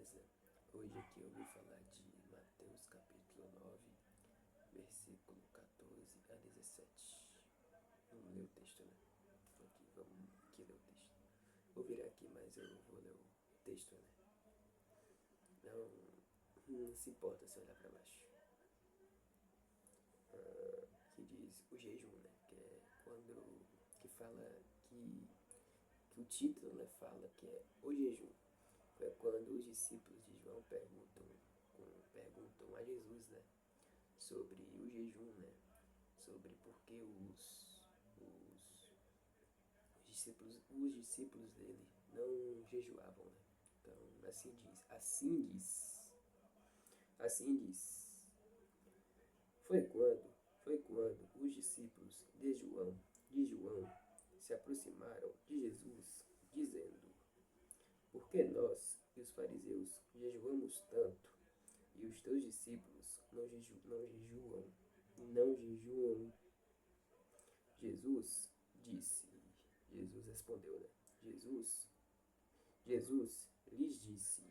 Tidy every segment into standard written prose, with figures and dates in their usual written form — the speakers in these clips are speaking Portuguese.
beleza? Hoje aqui eu vou falar de Mateus capítulo 9, versículo 14 a 17. Vamos ler o texto, né? Aqui, vamos aqui ler o texto. Vou virar aqui, mas eu vou ler o texto, né? Não se importa se olhar para baixo. Que diz o jejum, né? Que é quando que fala que o título, né, fala que é o jejum. É quando os discípulos de João perguntam a Jesus, né, sobre o jejum, né, sobre por que os discípulos dele não jejuavam, né. Então, assim diz. Foi quando os discípulos de João se aproximaram de Jesus, dizendo: por que nós e os fariseus jejuamos tanto, e os teus discípulos não jejuam? Jesus disse, Jesus respondeu, né? Jesus lhes disse: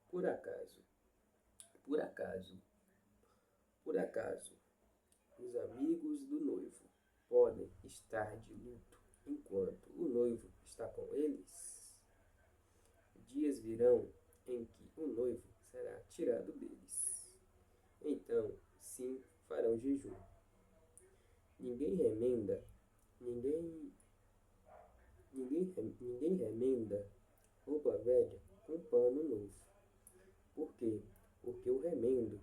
por acaso, por acaso, por acaso, os amigos do noivo podem estar de luto enquanto o noivo está com eles? Dias virão em que o noivo será tirado deles. Então, sim, farão jejum. Ninguém remenda, ninguém, ninguém remenda roupa velha com pano novo. Por quê? Porque o remendo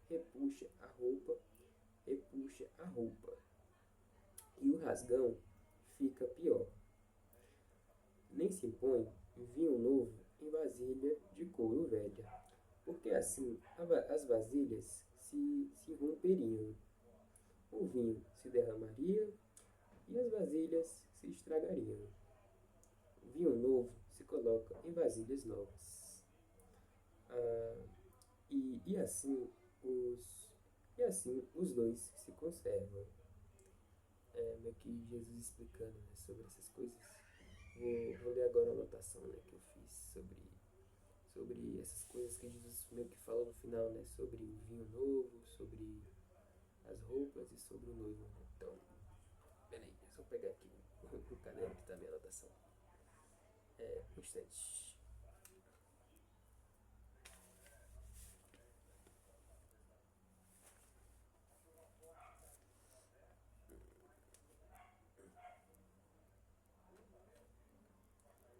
repuxa a roupa, e o rasgão fica pior. Nem se põe vinho novo em vasilha de couro velha, porque assim as vasilhas se romperiam, o vinho se derramaria e as vasilhas se estragariam. Vinho novo se coloca em vasilhas novas. Ah, e assim os dois se conservam. Meio que Jesus explicando, né, sobre essas coisas. Vou ler agora a anotação, né, que eu fiz sobre essas coisas que Jesus meio que fala no final, né, sobre o vinho novo, sobre as roupas e sobre o noivo, né? Então, peraí, deixa eu pegar aqui o caderno que tá a minha anotação. Um instante.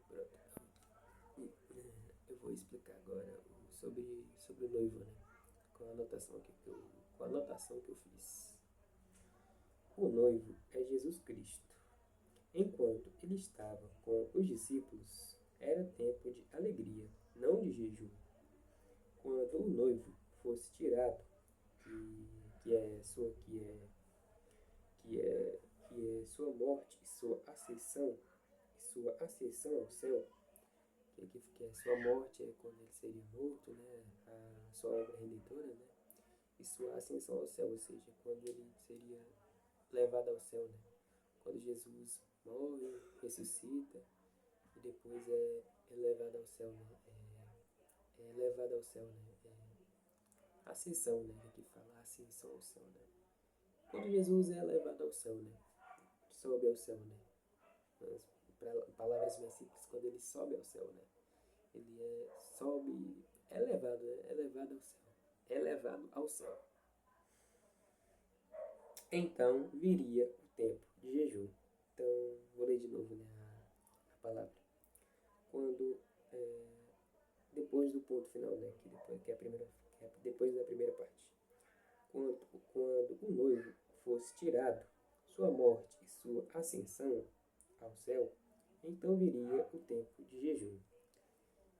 Pronto. Eu vou explicar agora sobre o noivo, né? Com a anotação que eu fiz. O noivo é Jesus Cristo. Enquanto ele estava com os discípulos, era tempo de alegria, não de jejum. Quando o noivo fosse tirado, que é sua morte e sua ascensão ao céu, que é sua morte é quando ele seria morto, né, a sua obra redentora, né, e sua ascensão ao céu, ou seja, quando ele seria levado ao céu, né, quando Jesus morre, ressuscita e depois é levado ao céu, né, é levado ao céu, né, ascensão, né, que fala ascensão ao céu, né, quando Jesus é levado ao céu, né, sobe ao céu, né, nas palavras mais simples, quando ele sobe ao céu, né, ele é levado, né, é levado ao céu. Então viria o tempo de jejum. Então, vou ler de novo, né, a palavra. Quando, depois do ponto final, né, depois da primeira parte. Quando o noivo fosse tirado, sua morte e sua ascensão ao céu, então viria o tempo de jejum.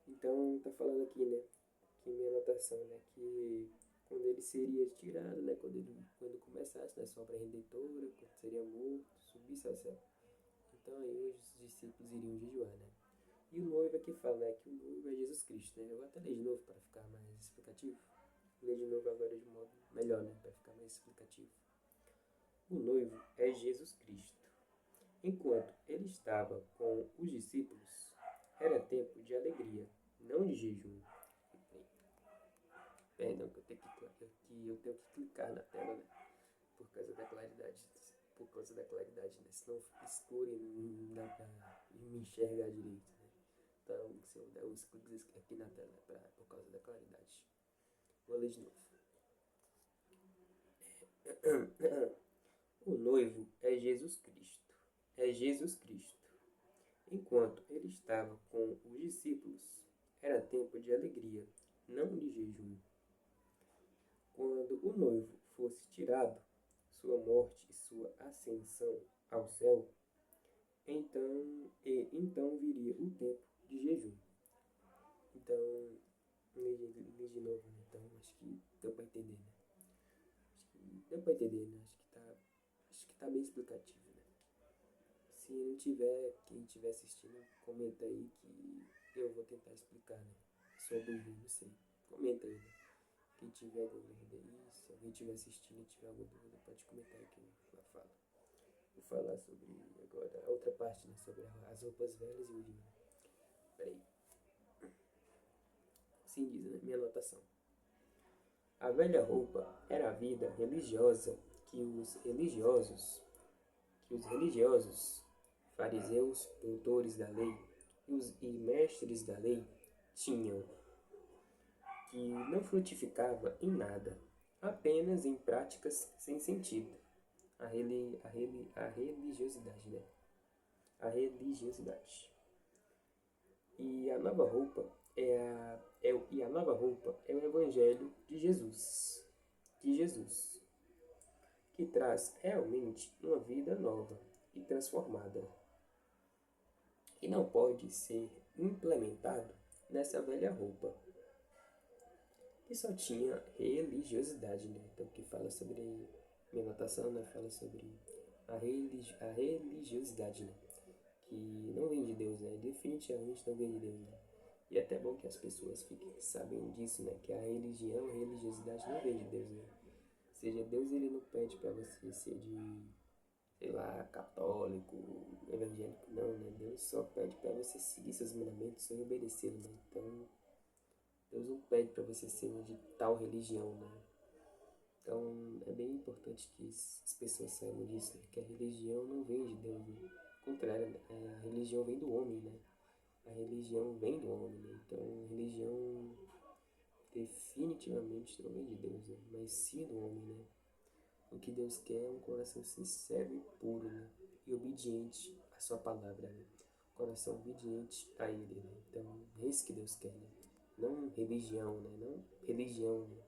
Então, está falando aqui, né, que minha anotação, né, que quando ele seria tirado, né, quando começasse, né, sua obra redentora, quando seria morto, subisse ao céu. Então aí os discípulos iriam jejuar, né. E o noivo aqui fala, né, que o noivo é Jesus Cristo, né. Eu vou até ler de novo para ficar mais explicativo. Vou ler de novo agora de modo melhor, né, para ficar mais explicativo. O noivo é Jesus Cristo. Enquanto ele estava com os discípulos, enxergar direito, né? Então, se eu der uns cliques aqui na tela por causa da claridade. Vou ler de novo. O noivo é Jesus Cristo. É Jesus Cristo. Enquanto ele estava com os discípulos, era tempo de alegria, não de jejum. Quando o noivo fosse tirado, sua morte e sua ascensão ao céu, então viria o tempo de jejum. Então, li de novo, né? Então acho que deu para entender, né? Acho que deu para entender, né? Acho que tá bem explicativo, né? Se não tiver, quem estiver assistindo, comenta aí que eu vou tentar explicar, né? Sua dúvida, não sei. Comenta aí, né? Quem tiver alguma dúvida aí, se alguém estiver assistindo e tiver alguma dúvida, pode comentar aqui na fala. Vou falar sobre agora a outra parte, né? Sobre as roupas velhas e o vinho. Peraí. Assim diz, né? Minha anotação. A velha roupa era a vida religiosa que os religiosos, fariseus, doutores da lei e mestres da lei tinham, que não frutificava em nada, apenas em práticas sem sentido. A religiosidade, né? A religiosidade. E a nova roupa é o Evangelho de Jesus, que traz realmente uma vida nova e transformada, e não pode ser implementado nessa velha roupa, que só tinha religiosidade, né? Então, que fala sobre, minha anotação, né? Fala sobre a religiosidade, né? Que não vem de Deus, né? Definitivamente não vem de Deus, né? E é até bom que as pessoas fiquem sabendo disso, né? Que a religiosidade não vem de Deus, né? Ou seja, Deus ele não pede para você ser de, sei lá, católico, evangélico, não, né? Deus só pede para você seguir seus mandamentos e obedecê-los, né? Então, Deus não pede para você ser de tal religião, né? Então, é bem importante que as pessoas saibam disso, né? Que a religião não vem de Deus, né? Ao contrário, né? A religião vem do homem, né? A religião vem do homem, né? Então, a religião definitivamente não vem de Deus, né? Mas sim do homem, né? O que Deus quer é um coração sincero e puro, né? E obediente à sua palavra, né? Coração obediente a Ele, né? Então, é isso que Deus quer, né? Não religião, né? Não religião, né?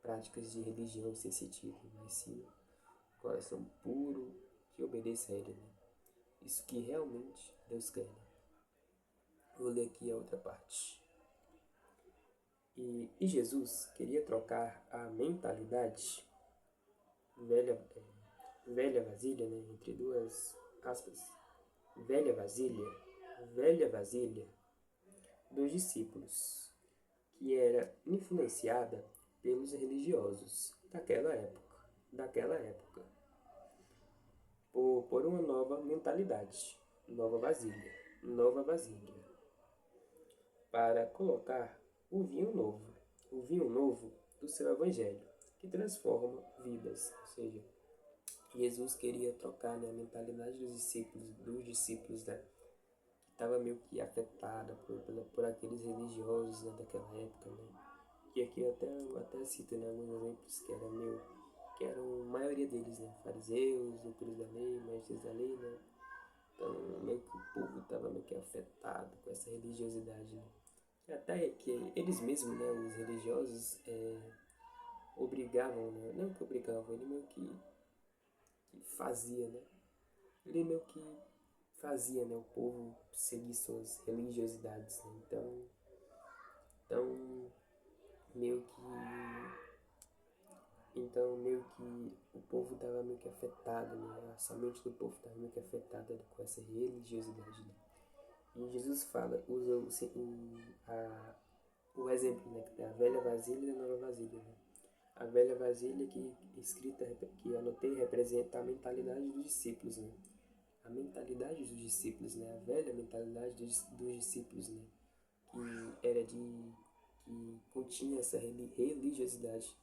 Práticas de religião sem sentido, mas sim coração puro que obedeça a Ele, né? Isso que realmente Deus quer, né? Vou ler aqui a outra parte. E Jesus queria trocar a mentalidade velha vasilha, né? Entre duas aspas. Velha vasilha dos discípulos, que era influenciada pelos religiosos daquela época, por uma nova mentalidade, nova vasilha, para colocar o vinho novo do seu evangelho, que transforma vidas. Ou seja, Jesus queria trocar, né, a mentalidade dos discípulos, né, que estava meio que afetada por aqueles religiosos, né, daquela época, né. E aqui eu até cito, né, alguns exemplos que eram a maioria deles, né, fariseus, doutores da lei, mestres da lei, né. Então, meio que o povo estava meio que afetado com essa religiosidade, né. E até que eles mesmos, né, os religiosos, obrigavam, né, não que obrigavam, ele meio que fazia, né, ele meio que fazia, né, o povo seguir suas religiosidades, né. Então meio que meio que o povo estava meio que afetado, né, a mente do povo estava meio que afetada com essa religiosidade, né. E Jesus usa o exemplo, né, da velha vasilha e da nova vasilha, né. A velha vasilha que eu anotei representa a mentalidade dos discípulos, né. A mentalidade dos discípulos, né, a velha mentalidade dos discípulos, né, que continha essa religiosidade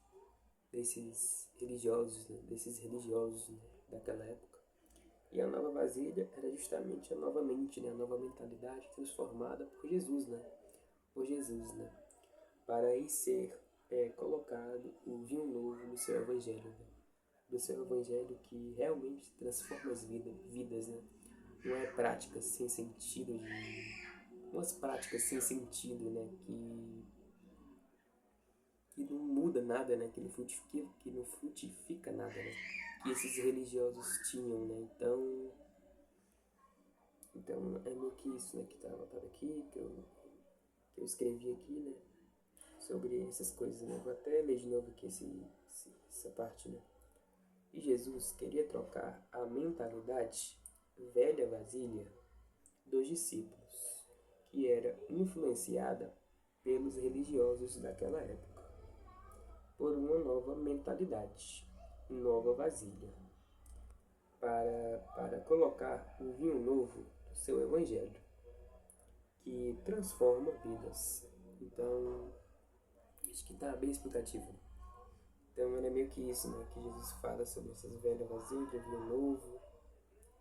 desses religiosos, né, daquela época. E a nova vasilha era justamente a nova mente, né? A nova mentalidade transformada por Jesus, né? Por Jesus, né? Para aí ser colocado o vinho novo no seu evangelho, né? Do seu evangelho que realmente transforma as vidas, né? Não é práticas sem sentido, umas práticas sem sentido, né? Que não muda nada, né? Que não frutifica nada, né? Que esses religiosos tinham, né? Então é meio que isso, né? Que está anotado aqui, que eu escrevi aqui, né? Sobre essas coisas, né? Vou até ler de novo aqui essa parte, né? E Jesus queria trocar a mentalidade velha vasilha dos discípulos, que era influenciada pelos religiosos daquela época, por uma nova mentalidade, nova vasilha, para colocar o vinho novo do seu evangelho, que transforma vidas. Então, acho que está bem explicativo. Então, era meio que isso, né? Que Jesus fala sobre essas velhas vasilhas, vinho novo.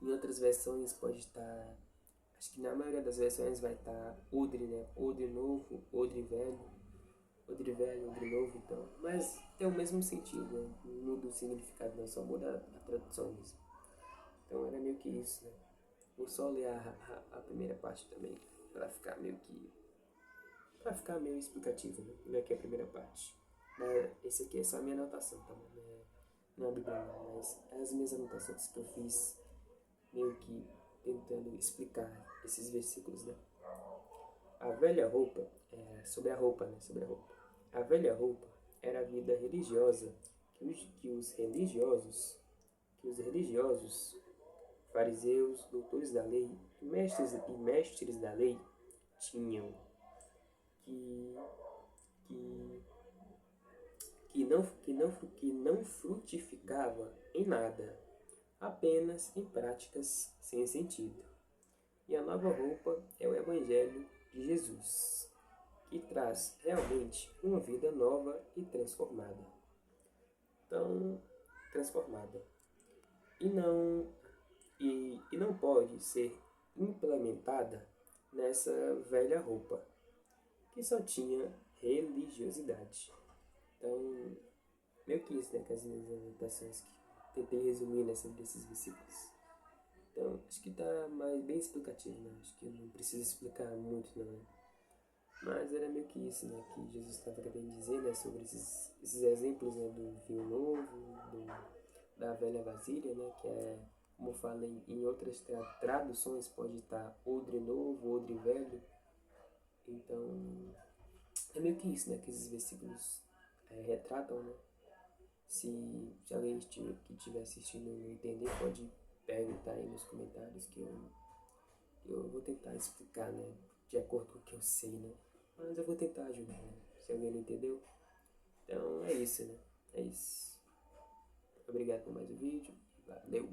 Em outras versões pode estar, acho que na maioria das versões vai estar odre, né? Odre novo, odre velho, odre novo, então. Mas tem o mesmo sentido, né? Não muda o significado, não, só muda a tradução mesmo. Então era meio que isso, né? Vou só ler a primeira parte também, para ficar meio que. Para ficar meio explicativo, né? Ler aqui a primeira parte. Esse aqui é só a minha anotação, tá bom? Não é a Bíblia, não, mas é as minhas anotações que eu fiz, meio que tentando explicar esses versículos, né? A velha roupa, sobre a roupa, né? Sobre a roupa. A velha roupa era a vida religiosa que os religiosos, fariseus, doutores da lei e mestres da lei tinham, que, que, que não frutificava em nada, apenas em práticas sem sentido. E a nova roupa é o Evangelho de Jesus, que traz realmente uma vida nova e transformada. Então, transformada. E não pode ser implementada nessa velha roupa, que só tinha religiosidade. Então, meio que isso, né, com as minhas anotações que tentei resumir, né, sobre esses versículos. Então, acho que tá bem explicativo, né? Acho que não precisa explicar muito, não, né? Mas era meio que isso, né? Que Jesus estava querendo dizer, né? Sobre esses exemplos, né? Do vinho novo, da velha vasilha, né? Que é, como eu falei, em outras traduções pode estar odre novo, odre velho. Então, é meio que isso, né? Que esses versículos retratam, né? Se alguém que estiver assistindo não entender, pode perguntar aí nos comentários que eu vou tentar explicar, né? De acordo com o que eu sei, né? Mas eu vou tentar ajudar, né? Se alguém não entendeu. Então é isso, né? É isso. Obrigado por mais um vídeo. Valeu!